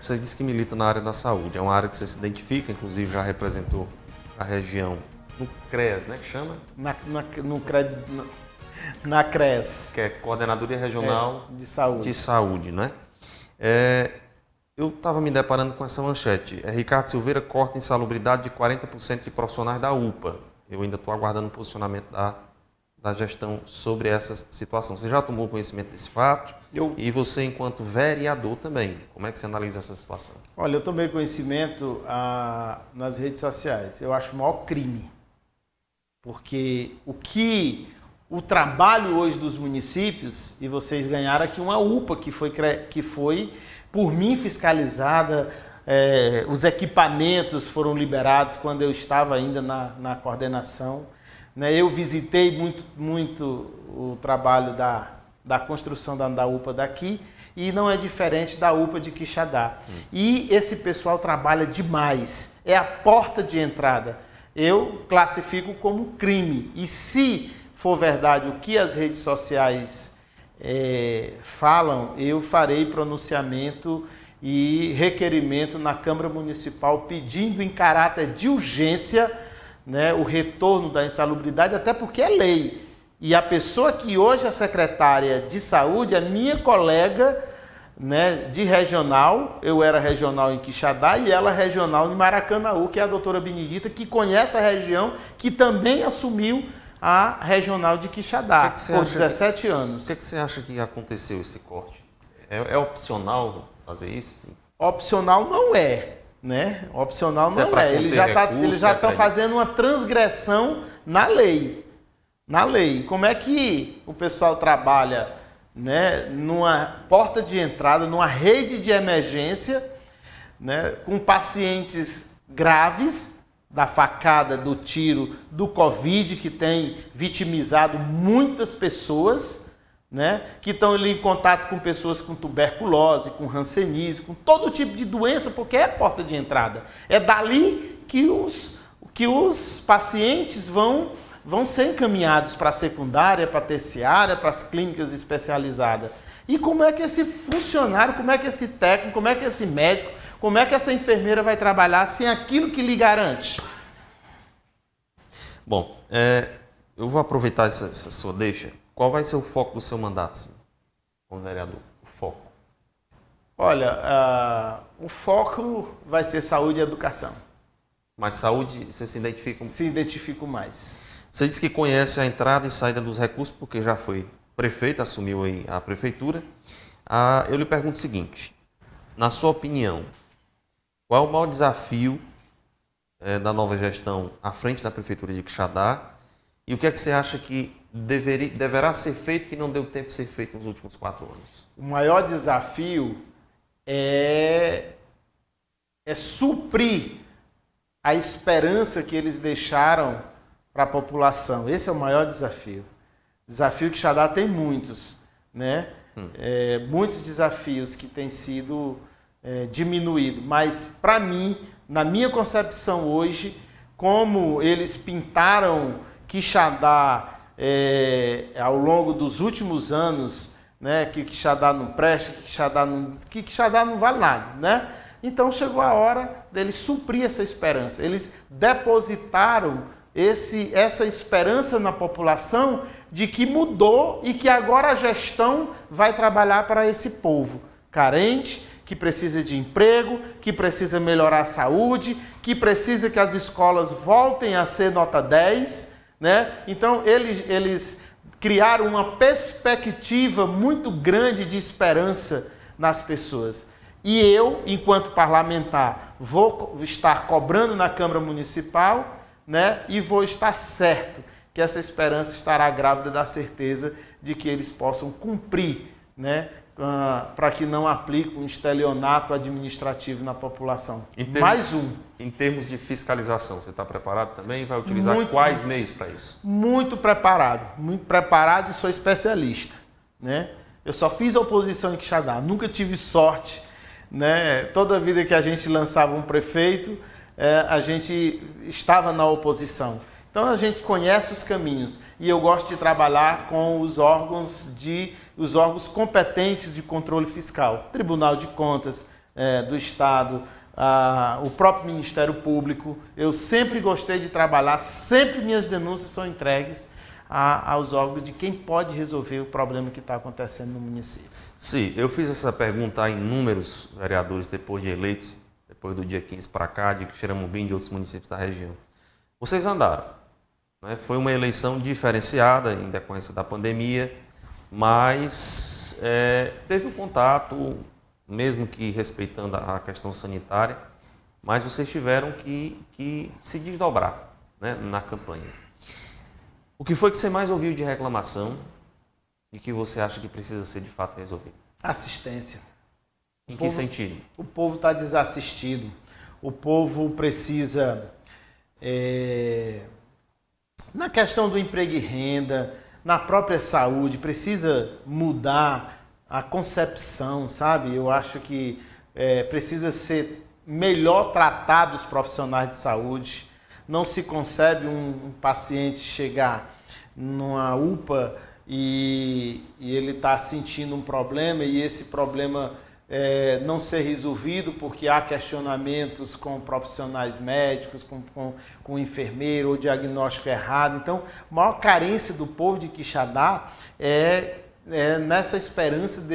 Você disse que milita na área da saúde, é uma área que você se identifica, inclusive já representou a região no CRES, né, que chama? Na CRES. Que é Coordenadoria Regional de Saúde, né? Eu estava me deparando com essa manchete. Ricardo Silveira corta insalubridade de 40% de profissionais da UPA. Eu ainda estou aguardando o posicionamento da gestão sobre essa situação. Você já tomou conhecimento desse fato? E você, enquanto vereador também, como é que você analisa essa situação? Olha, eu tomei conhecimento nas redes sociais. Eu acho o maior crime. Porque o trabalho hoje dos municípios, e vocês ganharam aqui uma UPA que foi por mim fiscalizada, os equipamentos foram liberados quando eu estava ainda na coordenação. Eu visitei muito o trabalho da construção da UPA daqui e não é diferente da UPA de Quixadá. E esse pessoal trabalha demais, é a porta de entrada. Eu classifico como crime e se for verdade o que as redes sociais falam, eu farei pronunciamento e requerimento na Câmara Municipal pedindo em caráter de urgência, né, o retorno da insalubridade, até porque é lei. E a pessoa que hoje é secretária de saúde é minha colega, né, de regional. Eu era regional em Quixadá e ela regional em Maracanaú, que é a doutora Benedita, que conhece a região, que também assumiu a regional de Quixadá por 17 anos. O que você acha que aconteceu esse corte? É opcional fazer isso? Opcional não é, né? Opcional Isso não é. Eles já estão fazendo uma transgressão na lei. Na lei. Como é que o pessoal trabalha, né, numa porta de entrada, numa rede de emergência, né, com pacientes graves da facada, do tiro, do Covid, que tem vitimizado muitas pessoas, né, que estão ali em contato com pessoas com tuberculose, com hanseníase, com todo tipo de doença, porque é porta de entrada. É dali que os pacientes vão ser encaminhados para a secundária, para a terciária, para as clínicas especializadas. E como é que esse funcionário, como é que esse técnico, como é que esse médico, como é que essa enfermeira vai trabalhar sem aquilo que lhe garante? Bom, eu vou aproveitar essa sua deixa. Qual vai ser o foco do seu mandato, sim, como vereador? O foco? Olha, o foco vai ser saúde e educação. Mas saúde, você se identifica? Se identifico mais. Você disse que conhece a entrada e saída dos recursos, porque já foi prefeito, assumiu aí a prefeitura. Eu lhe pergunto o seguinte, na sua opinião, qual é o maior desafio da nova gestão à frente da prefeitura de Quixadá? E o que é que você acha que deverá ser feito que não deu tempo de ser feito nos últimos 4 anos? O maior desafio é suprir a esperança que eles deixaram para a população. Esse é o maior desafio. Desafio que Quixadá tem muitos, né? Muitos desafios que têm sido diminuídos. Mas, para mim, na minha concepção hoje, como eles pintaram Quixadá ao longo dos últimos anos, né? Que Quixadá não presta, que Quixadá não vale nada, né? Então, chegou a hora deles suprir essa esperança. Eles depositaram essa esperança na população de que mudou e que agora a gestão vai trabalhar para esse povo carente, que precisa de emprego, que precisa melhorar a saúde, que precisa que as escolas voltem a ser nota 10, né? Então, eles criaram uma perspectiva muito grande de esperança nas pessoas. E eu, enquanto parlamentar, vou estar cobrando na Câmara Municipal, né? E vou estar certo que essa esperança estará grávida da certeza de que eles possam cumprir, né? Para que não aplique um estelionato administrativo na população. Mais um. Em termos de fiscalização, você está preparado também? Vai utilizar quais meios para isso? Muito preparado e sou especialista, né? Eu só fiz oposição em Quixadá, nunca tive sorte, né? Toda vida que a gente lançava um prefeito, a gente estava na oposição. Então a gente conhece os caminhos e eu gosto de trabalhar com os órgãos competentes de controle fiscal, Tribunal de Contas do Estado, o próprio Ministério Público. Eu sempre gostei de trabalhar, sempre minhas denúncias são entregues aos órgãos de quem pode resolver o problema que está acontecendo no município. Sim, eu fiz essa pergunta a inúmeros vereadores depois de eleitos, depois do dia 15 para cá, de Xeramobim e de outros municípios da região. Vocês andaram, né? Foi uma eleição diferenciada em decorrência da pandemia, mas teve um contato, mesmo que respeitando a questão sanitária, mas vocês tiveram que se desdobrar, né, na campanha. O que foi que você mais ouviu de reclamação e que você acha que precisa ser de fato resolvido? Assistência. Em que sentido? O povo está desassistido. O povo precisa, na questão do emprego e renda, na própria saúde, precisa mudar a concepção, sabe? Eu acho que precisa ser melhor tratado os profissionais de saúde. Não se concebe um paciente chegar numa UPA e ele está sentindo um problema e esse problema não ser resolvido porque há questionamentos com profissionais médicos, com o enfermeiro, ou diagnóstico errado. Então, a maior carência do povo de Quixadá é nessa esperança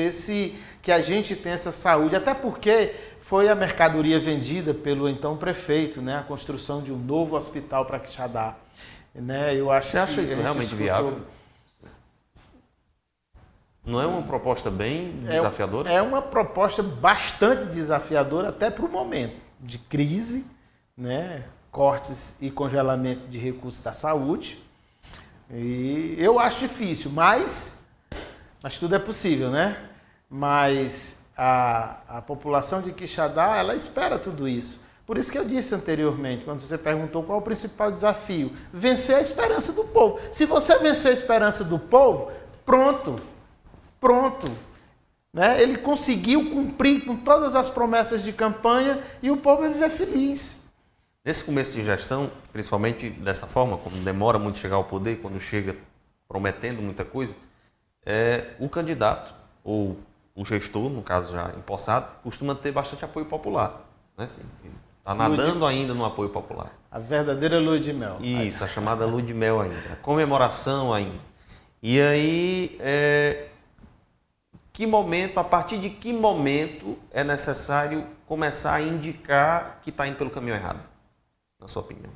que a gente tenha essa saúde, até porque foi a mercadoria vendida pelo então prefeito, né? A construção de um novo hospital para Quixadá. Né? Eu acho Você acha isso realmente viável? Não é uma proposta bem desafiadora? É uma proposta bastante desafiadora, até para o momento de crise, né? Cortes e congelamento de recursos da saúde. E eu acho difícil, mas tudo é possível, né? Mas a população de Quixadá, ela espera tudo isso. Por isso que eu disse anteriormente, quando você perguntou qual é o principal desafio, vencer a esperança do povo. Se você vencer a esperança do povo, pronto. Né? Ele conseguiu cumprir com todas as promessas de campanha e o povo vai viver feliz. Nesse começo de gestão, principalmente dessa forma, como demora muito chegar ao poder, quando chega prometendo muita coisa, o candidato ou o gestor, no caso já empossado, costuma ter bastante apoio popular. Né? Assim, está nadando ainda no apoio popular. A verdadeira lua de mel. Isso, a chamada lua de mel ainda. A comemoração ainda. E aí, a partir de que momento é necessário começar a indicar que está indo pelo caminho errado, na sua opinião?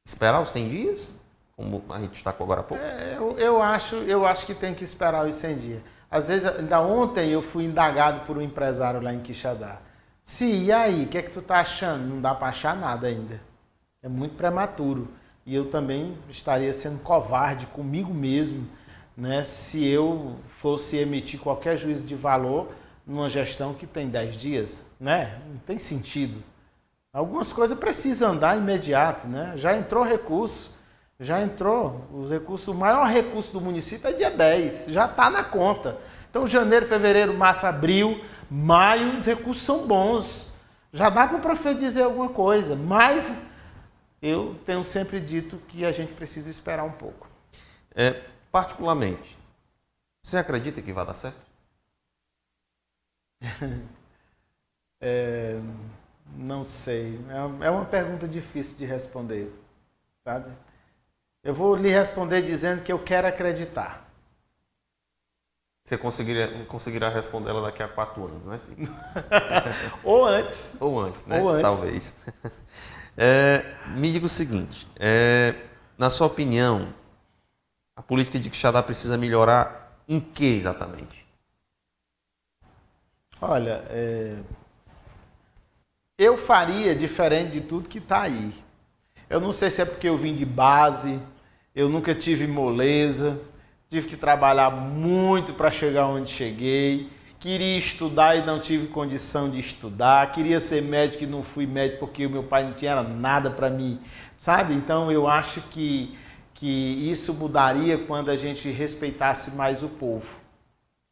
Esperar os 100 dias, como a gente destacou agora há pouco? Eu acho que tem que esperar os 100 dias. Às vezes, ainda ontem eu fui indagado por um empresário lá em Quixadá. E aí, o que é que tu tá achando? Não dá para achar nada ainda. É muito prematuro. E eu também estaria sendo covarde comigo mesmo, né, se eu fosse emitir qualquer juízo de valor numa gestão que tem 10 dias. Né? Não tem sentido. Algumas coisas precisam andar imediato. Né? Já entrou recurso. Os recursos, o maior recurso do município é dia 10, já está na conta. Então, janeiro, fevereiro, março, abril, maio, os recursos são bons. Já dá para o prefeito dizer alguma coisa, mas eu tenho sempre dito que a gente precisa esperar um pouco. Particularmente, você acredita que vai dar certo? Não sei. É uma pergunta difícil de responder, sabe? Eu vou lhe responder dizendo que eu quero acreditar. Você conseguirá responder ela daqui a 4 anos, não é assim? Ou antes. Ou antes, né? Ou antes. Talvez. Me diga o seguinte, na sua opinião, a política de Quixadá precisa melhorar em que exatamente? Olha, eu faria diferente de tudo que está aí. Eu não sei se é porque eu vim de base, eu nunca tive moleza, tive que trabalhar muito para chegar onde cheguei, queria estudar e não tive condição de estudar, queria ser médico e não fui médico porque o meu pai não tinha nada para mim, sabe? Então eu acho que isso mudaria quando a gente respeitasse mais o povo,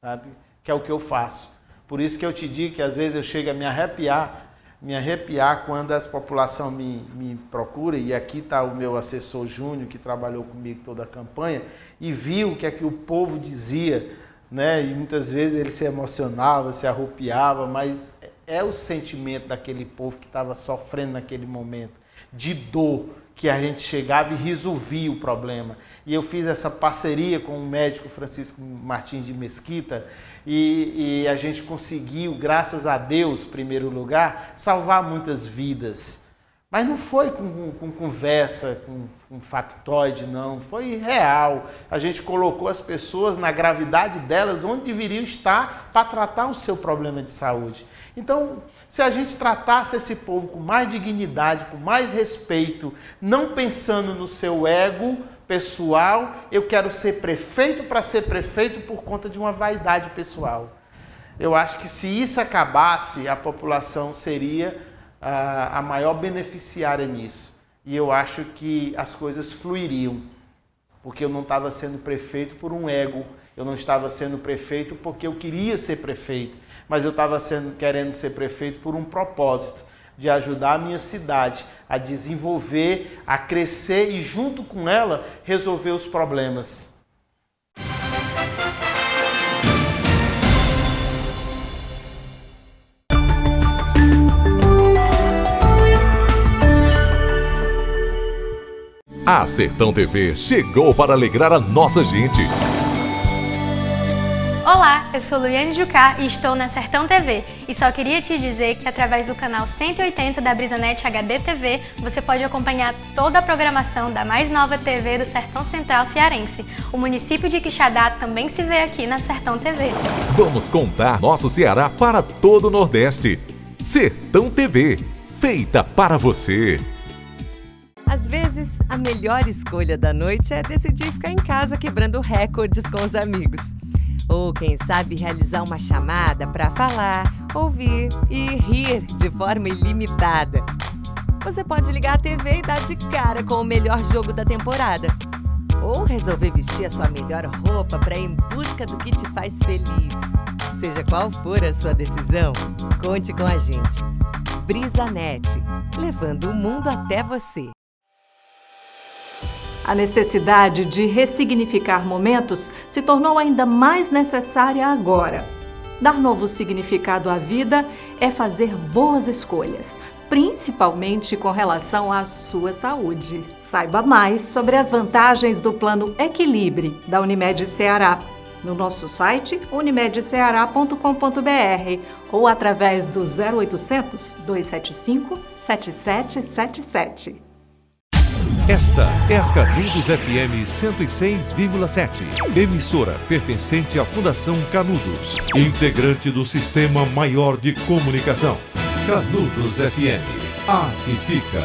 sabe? Que é o que eu faço. Por isso que eu te digo que às vezes eu chego a me arrepiar quando a população me procura, e aqui está o meu assessor Júnior, que trabalhou comigo toda a campanha, e viu o que é que o povo dizia, né? E muitas vezes ele se emocionava, se arrupiava, mas é o sentimento daquele povo que estava sofrendo naquele momento, de dor, que a gente chegava e resolvia o problema. E eu fiz essa parceria com o médico Francisco Martins de Mesquita, e a gente conseguiu, graças a Deus, em primeiro lugar, salvar muitas vidas. Mas não foi com conversa, com factoide, não. Foi real. A gente colocou as pessoas na gravidade delas, onde deveriam estar para tratar o seu problema de saúde. Então, se a gente tratasse esse povo com mais dignidade, com mais respeito, não pensando no seu ego pessoal, eu quero ser prefeito para ser prefeito por conta de uma vaidade pessoal. Eu acho que se isso acabasse, a população seria a maior beneficiária nisso. E eu acho que as coisas fluiriam, porque eu não estava sendo prefeito por um ego, eu não estava sendo prefeito porque eu queria ser prefeito, mas eu estava querendo ser prefeito por um propósito, de ajudar a minha cidade a desenvolver, a crescer e, junto com ela, resolver os problemas. A Sertão TV chegou para alegrar a nossa gente. Olá, eu sou Luiane Jucá e estou na Sertão TV. E só queria te dizer que através do canal 180 da Brisanet HD TV, você pode acompanhar toda a programação da mais nova TV do Sertão Central Cearense. O município de Quixadá também se vê aqui na Sertão TV. Vamos contar nosso Ceará para todo o Nordeste. Sertão TV, feita para você. Às vezes, a melhor escolha da noite é decidir ficar em casa quebrando recordes com os amigos. Ou, quem sabe, realizar uma chamada para falar, ouvir e rir de forma ilimitada. Você pode ligar a TV e dar de cara com o melhor jogo da temporada. Ou resolver vestir a sua melhor roupa para ir em busca do que te faz feliz. Seja qual for a sua decisão, conte com a gente. Brisanet, levando o mundo até você. A necessidade de ressignificar momentos se tornou ainda mais necessária agora. Dar novo significado à vida é fazer boas escolhas, principalmente com relação à sua saúde. Saiba mais sobre as vantagens do Plano Equilibre da Unimed Ceará no nosso site unimedceara.com.br ou através do 0800 275 7777. Esta é a Canudos FM 106,7, emissora pertencente à Fundação Canudos, integrante do Sistema Maior de Comunicação. Canudos FM, aqui fica.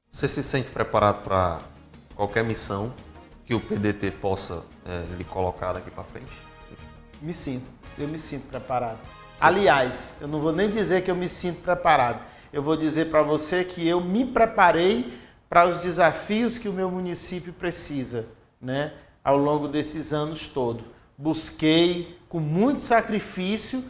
Você se sente preparado para qualquer missão que o PDT possa lhe colocar daqui para frente? Eu me sinto preparado. Sim. Aliás, eu não vou nem dizer que eu me sinto preparado. Eu vou dizer para você que eu me preparei para os desafios que o meu município precisa, né, ao longo desses anos todos. Busquei, com muito sacrifício,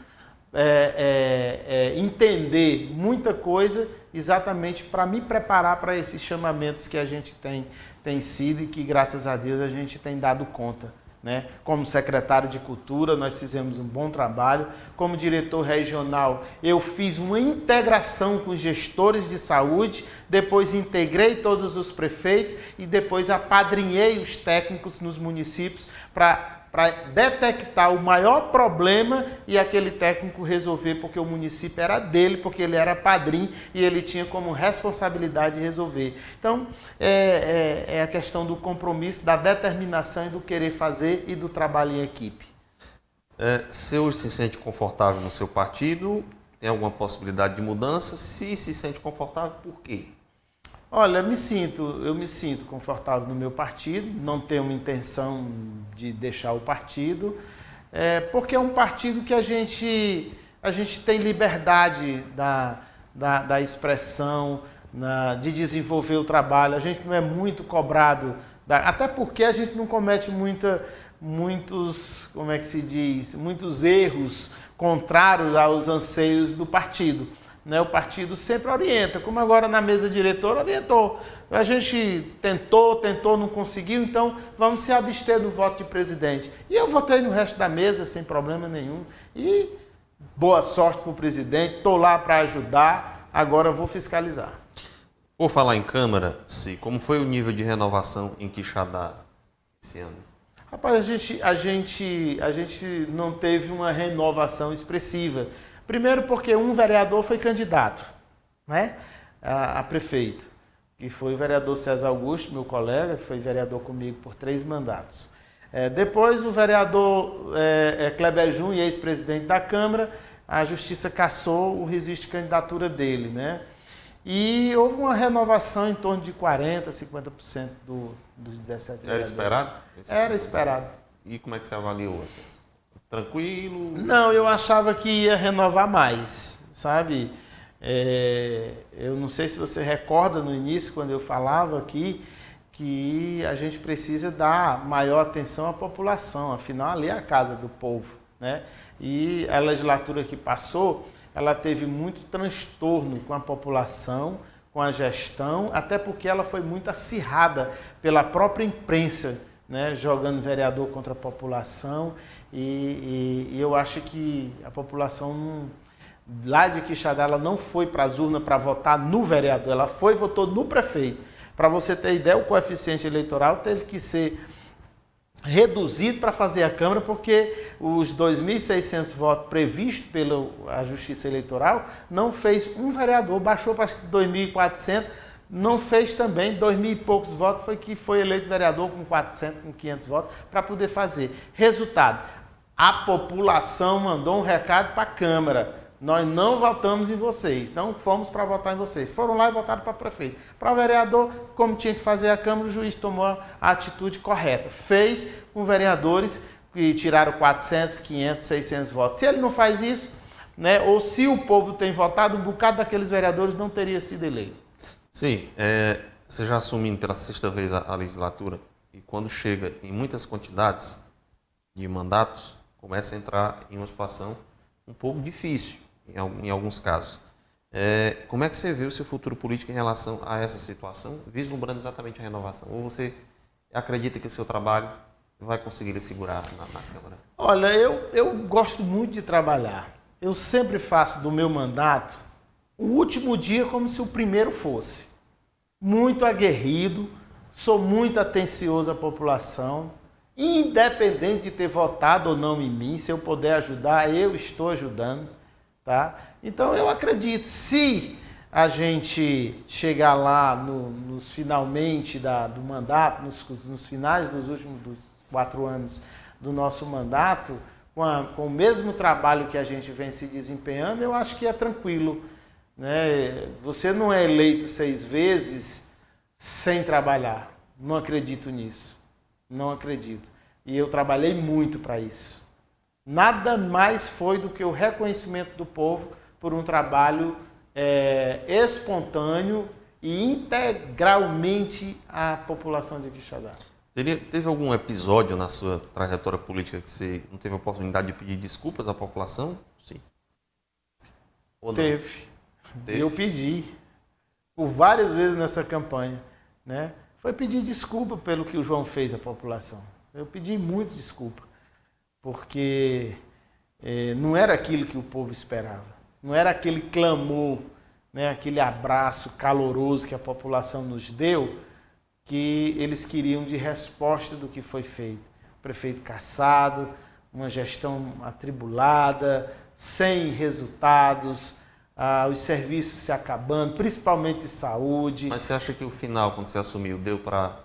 entender muita coisa exatamente para me preparar para esses chamamentos que a gente tem sido e que, graças a Deus, a gente tem dado conta, né? Como secretário de Cultura, nós fizemos um bom trabalho. Como diretor regional, eu fiz uma integração com os gestores de saúde, depois integrei todos os prefeitos e depois apadrinhei os técnicos nos municípios para detectar o maior problema e aquele técnico resolver, porque o município era dele, porque ele era padrinho e ele tinha como responsabilidade resolver. Então, é a questão do compromisso, da determinação e do querer fazer e do trabalho em equipe. Você hoje se sente confortável no seu partido? Tem alguma possibilidade de mudança? Se sente confortável, por quê? Olha, eu me sinto confortável no meu partido, não tenho uma intenção de deixar o partido, porque é um partido que a gente tem liberdade da expressão, de desenvolver o trabalho, a gente não é muito cobrado, até porque a gente não comete muitos, como é que se diz, muitos erros contrários aos anseios do partido. O partido sempre orienta, como agora na mesa diretora orientou. A gente tentou, não conseguiu, então vamos se abster do voto de presidente. E eu votei no resto da mesa sem problema nenhum. E boa sorte para o presidente, estou lá para ajudar, agora vou fiscalizar. Por falar em Câmara, como foi o nível de renovação em Quixadá esse ano? Rapaz, a gente não teve uma renovação expressiva. Primeiro porque um vereador foi candidato, né, a prefeito, que foi o vereador César Augusto, meu colega, foi vereador comigo por 3 mandatos. Depois o vereador Kleber Júnior, ex-presidente da Câmara, a Justiça cassou o registro de candidatura dele, né? E houve uma renovação em torno de 40%, 50% dos 17 vereadores. Era esperado? Era esperado. E como é que você avaliou essas? Tranquilo? Não, eu achava que ia renovar mais, sabe? Eu não sei se você recorda no início, quando eu falava aqui, que a gente precisa dar maior atenção à população, afinal ali é a casa do povo, né? E a legislatura que passou, ela teve muito transtorno com a população, com a gestão, até porque ela foi muito acirrada pela própria imprensa, né? Jogando vereador contra a população, e eu acho que a população lá de Quixadá, ela não foi para as urnas para votar no vereador, ela foi e votou no prefeito. Para você ter ideia, o coeficiente eleitoral teve que ser reduzido para fazer a Câmara, porque os 2.600 votos previstos pela Justiça Eleitoral não fez um vereador, baixou para 2.400, não fez também, 2.000 e poucos votos foi eleito vereador com 400, com 500 votos, para poder fazer. Resultado, a população mandou um recado para a Câmara: nós não votamos em vocês, não fomos para votar em vocês. Foram lá e votaram para prefeito. Para o vereador, como tinha que fazer a Câmara, o juiz tomou a atitude correta. Fez com vereadores que tiraram 400, 500, 600 votos. Se ele não faz isso, né, ou se o povo tem votado, um bocado daqueles vereadores não teria sido eleito. Sim, você já assumindo pela sexta vez a legislatura, e quando chega em muitas quantidades de mandatos, começa a entrar em uma situação um pouco difícil, em alguns casos. Como é que você vê o seu futuro político em relação a essa situação, vislumbrando exatamente a renovação? Ou você acredita que o seu trabalho vai conseguir lhe segurar na Câmara? Olha, eu gosto muito de trabalhar. Eu sempre faço do meu mandato o último dia como se o primeiro fosse. Muito aguerrido, sou muito atencioso à população, independente de ter votado ou não em mim, se eu puder ajudar, eu estou ajudando, tá? Então eu acredito, se a gente chegar lá nos finalmente do mandato, nos finais dos 4 anos do nosso mandato, com o mesmo trabalho que a gente vem se desempenhando, eu acho que é tranquilo, né? Você não é eleito 6 vezes sem trabalhar. Não acredito nisso. Não acredito. E eu trabalhei muito para isso. Nada mais foi do que o reconhecimento do povo por um trabalho espontâneo e integralmente à população de Quixadá. Teve algum episódio na sua trajetória política que você não teve a oportunidade de pedir desculpas à população? Sim. Ou não? Teve. Eu pedi por várias vezes nessa campanha, né? Foi pedir desculpa pelo que o João fez à população. Eu pedi muito desculpa, porque não era aquilo que o povo esperava. Não era aquele clamor, né, aquele abraço caloroso que a população nos deu, que eles queriam de resposta do que foi feito. O prefeito cassado, uma gestão atribulada, sem resultados, os serviços se acabando, principalmente de saúde. Mas você acha que o final, quando você assumiu, deu para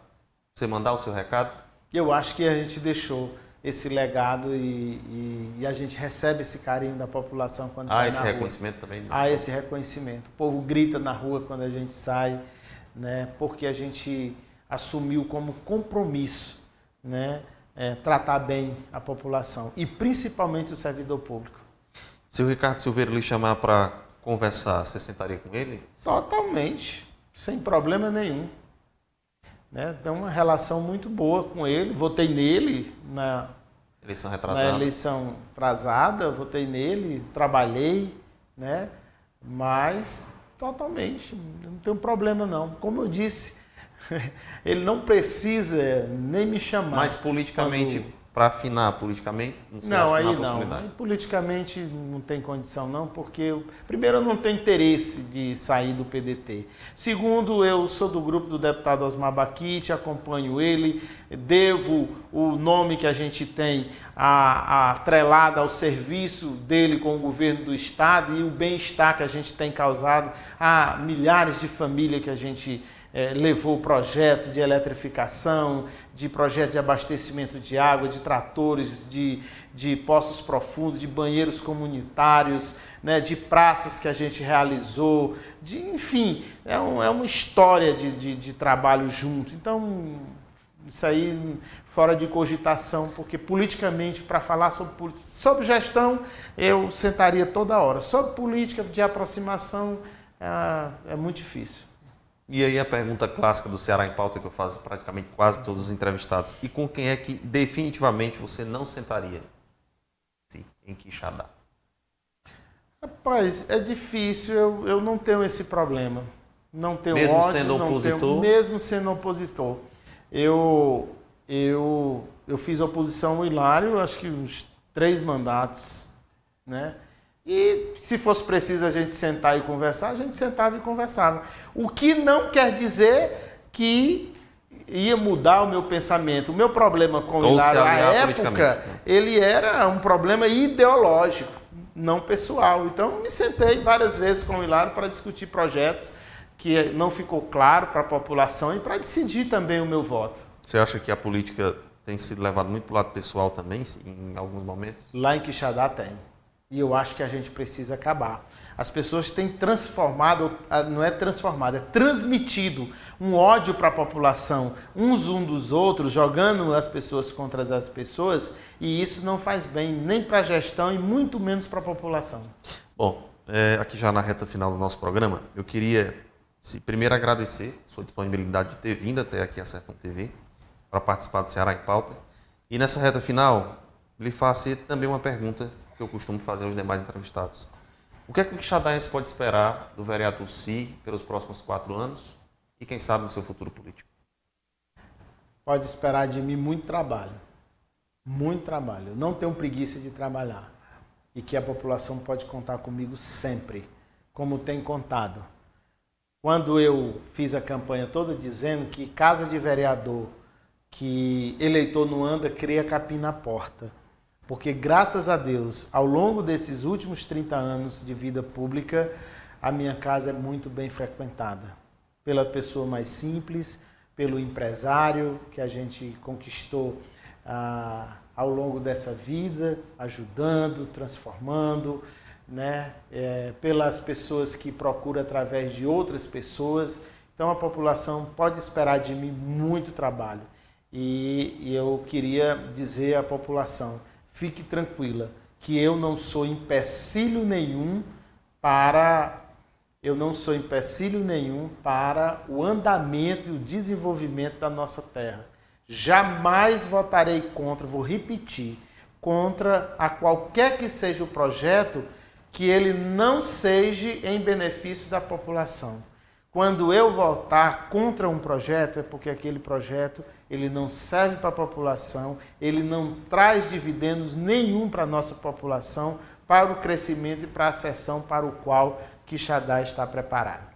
você mandar o seu recado? Eu acho que a gente deixou esse legado e a gente recebe esse carinho da população quando sai na rua. Esse reconhecimento também? Há esse reconhecimento. O povo grita na rua quando a gente sai, né, porque a gente assumiu como compromisso, né, tratar bem a população e principalmente o servidor público. Se o Ricardo Silveira lhe chamar para conversar, você sentaria com ele? Totalmente, sem problema nenhum. Né? Tem uma relação muito boa com ele, votei nele na eleição atrasada, votei nele, trabalhei, né? Mas totalmente, não tem problema não. Como eu disse, ele não precisa nem me chamar. Mas politicamente, para afinar politicamente, não, aí não. Aí, politicamente não tem condição não, porque primeiro eu não tenho interesse de sair do PDT. Segundo, eu sou do grupo do deputado Osmar Baquite, acompanho ele, devo o nome que a gente tem atrelado ao serviço dele com o governo do estado e o bem-estar que a gente tem causado a milhares de famílias que a gente levou projetos de eletrificação, de projetos de abastecimento de água, de tratores, de poços profundos, de banheiros comunitários, né, de praças que a gente realizou, enfim, é uma história de trabalho junto. Então, isso aí fora de cogitação, porque politicamente, para falar sobre gestão, eu sentaria toda hora. Sobre política de aproximação, é muito difícil. E aí a pergunta clássica do Ceará em Pauta que eu faço praticamente quase todos os entrevistados. E com quem é que definitivamente você não sentaria? Sim, em Quixadá. Rapaz, é difícil, eu não tenho esse problema. Não tenho mesmo ódio, sendo opositor? Mesmo sendo opositor. Eu fiz oposição ao Hilário, acho que uns 3 mandatos, né? E se fosse preciso a gente sentar e conversar, a gente sentava e conversava. O que não quer dizer que ia mudar o meu pensamento. O meu problema com o Hilário, na época, ele era um problema ideológico, não pessoal. Então, me sentei várias vezes com o Hilário para discutir projetos que não ficou claro para a população e para decidir também o meu voto. Você acha que a política tem sido levada muito para o lado pessoal também, em alguns momentos? Lá em Quixadá tem. E eu acho que a gente precisa acabar. As pessoas têm transformado, não é transformado, é transmitido um ódio para a população, uns dos outros, jogando as pessoas contra as pessoas, e isso não faz bem nem para a gestão e muito menos para a população. Bom, aqui já na reta final do nosso programa, eu queria primeiro agradecer a sua disponibilidade de ter vindo até aqui a Sertão TV para participar do Ceará em Pauta. E nessa reta final, lhe faço também uma pergunta que eu costumo fazer aos demais entrevistados. O que é que o quixadaense pode esperar do vereador Si pelos próximos 4 anos e, quem sabe, no seu futuro político? Pode esperar de mim muito trabalho. Muito trabalho. Eu não tenho preguiça de trabalhar. E que a população pode contar comigo sempre, como tem contado. Quando eu fiz a campanha toda dizendo que casa de vereador, que eleitor não anda, cria capim na porta. Porque, graças a Deus, ao longo desses últimos 30 anos de vida pública, a minha casa é muito bem frequentada. Pela pessoa mais simples, pelo empresário que a gente conquistou ao longo dessa vida, ajudando, transformando, né? Pelas pessoas que procuram através de outras pessoas. Então, a população pode esperar de mim muito trabalho. E eu queria dizer à população, fique tranquila, que eu não sou empecilho nenhum para o andamento e o desenvolvimento da nossa terra. Jamais votarei contra, vou repetir, contra a qualquer que seja o projeto que ele não seja em benefício da população. Quando eu votar contra um projeto, é porque aquele projeto ele não serve para a população, ele não traz dividendos nenhum para a nossa população, para o crescimento e para a ascensão para o qual Quixadá está preparado.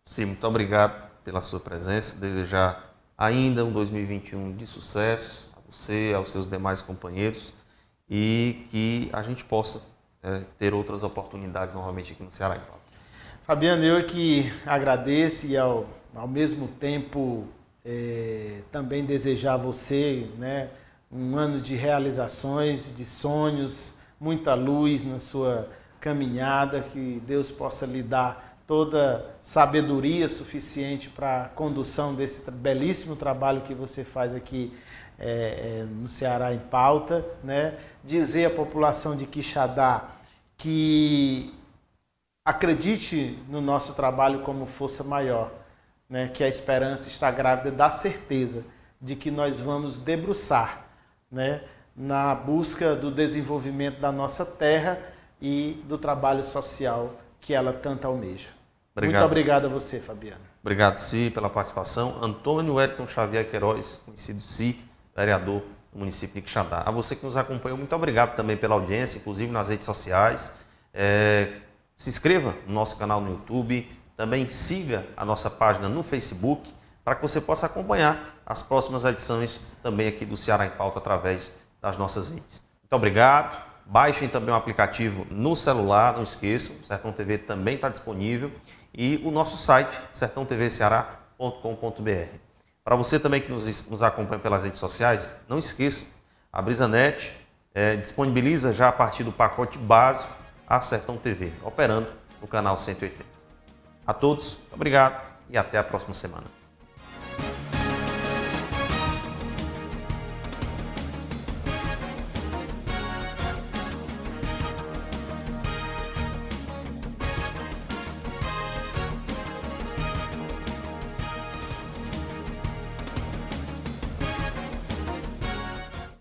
Sim, muito obrigado pela sua presença. Desejar ainda um 2021 de sucesso a você, aos seus demais companheiros e que a gente possa ter outras oportunidades novamente aqui no Ceará em Pauta. Fabiano, eu que agradeço e ao mesmo tempo também desejar a você, né, um ano de realizações, de sonhos, muita luz na sua caminhada, que Deus possa lhe dar toda sabedoria suficiente para a condução desse belíssimo trabalho que você faz aqui no Ceará em Pauta, né? Dizer à população de Quixadá que acredite no nosso trabalho como força maior, né? Que a esperança está grávida da certeza de que nós vamos debruçar, né? Na busca do desenvolvimento da nossa terra e do trabalho social que ela tanto almeja. Obrigado. Muito obrigado a você, Fabiano. Obrigado, Si, pela participação. Antônio Wellington Xavier Queiroz, conhecido Si, vereador do município de Quixadá. A você que nos acompanhou, muito obrigado também pela audiência, inclusive nas redes sociais. Se inscreva no nosso canal no YouTube, também siga a nossa página no Facebook, para que você possa acompanhar as próximas edições também aqui do Ceará em Pauta através das nossas redes. Muito obrigado. Baixem também o aplicativo no celular, não esqueçam, o Sertão TV também está disponível, e o nosso site, sertãotvceará.com.br. Para você também que nos acompanha pelas redes sociais, não esqueçam, a BrisaNet disponibiliza já a partir do pacote básico a Sertão TV, operando no canal 180. A todos, obrigado e até a próxima semana.